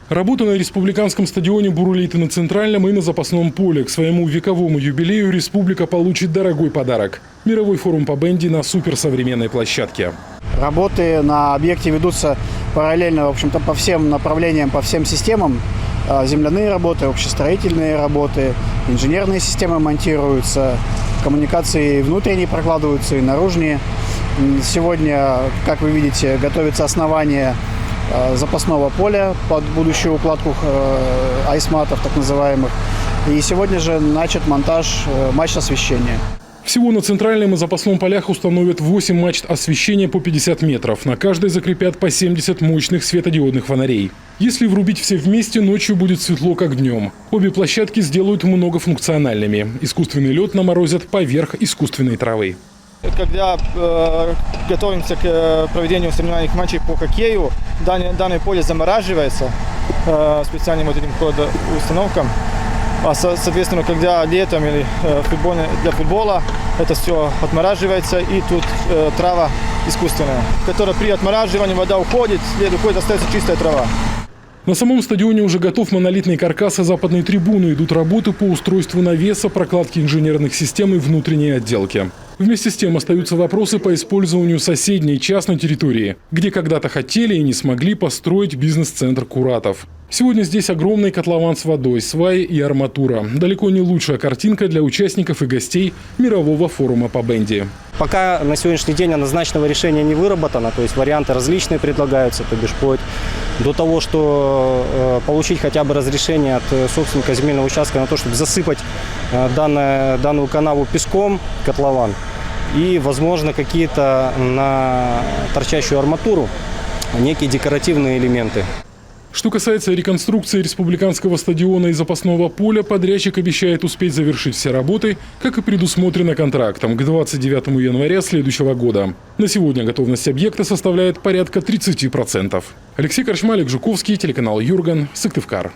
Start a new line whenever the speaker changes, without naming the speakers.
Работа на республиканском стадионе бурлит и на центральном, и на запасном поле. К своему вековому юбилею республика получит дорогой подарок – мировой форум по бенди на суперсовременной площадке.
Работы на объекте ведутся параллельно, в общем-то, по всем направлениям, по всем системам. Земляные работы, общестроительные работы, инженерные системы монтируются, коммуникации внутренние прокладываются и наружные. Сегодня, как вы видите, готовится основание запасного поля под будущую укладку айсматов, так называемых. И сегодня же начат монтаж мачт освещения.
Всего на центральном и запасном полях установят 8 мачт освещения по 50 метров. На каждой закрепят по 70 мощных светодиодных фонарей. Если врубить все вместе, ночью будет светло, как днем. Обе площадки сделают многофункциональными. Искусственный лед наморозят поверх искусственной травы.
Когда готовимся к проведению соревнований матчей по хоккею, данное поле замораживается специальным вот этим установкам. А, соответственно, когда летом или для футбола это все отмораживается, и тут трава искусственная, которая при отмораживании вода уходит, след уходит, остается чистая трава.
На самом стадионе уже готов монолитный каркас и западной трибуны. Идут работы по устройству навеса, прокладке инженерных систем и внутренней отделки. Вместе с тем остаются вопросы по использованию соседней частной территории, где когда-то хотели и не смогли построить бизнес-центр Куратов. Сегодня здесь огромный котлован с водой, сваи и арматура. Далеко не лучшая картинка для участников и гостей мирового форума по бенди.
Пока на сегодняшний день однозначного решения не выработано, то есть варианты различные предлагаются, то бишь вплоть до того, что получить хотя бы разрешение от собственника земельного участка на то, чтобы засыпать данную канаву песком, котлован, и, возможно, какие-то на торчащую арматуру, некие декоративные элементы.
Что касается реконструкции республиканского стадиона и запасного поля, подрядчик обещает успеть завершить все работы, как и предусмотрено контрактом, к 29 января следующего года. На сегодня готовность объекта составляет порядка 30%. Алексей Корчма, Олег Жуковский, телеканал Юрган, Сыктывкар.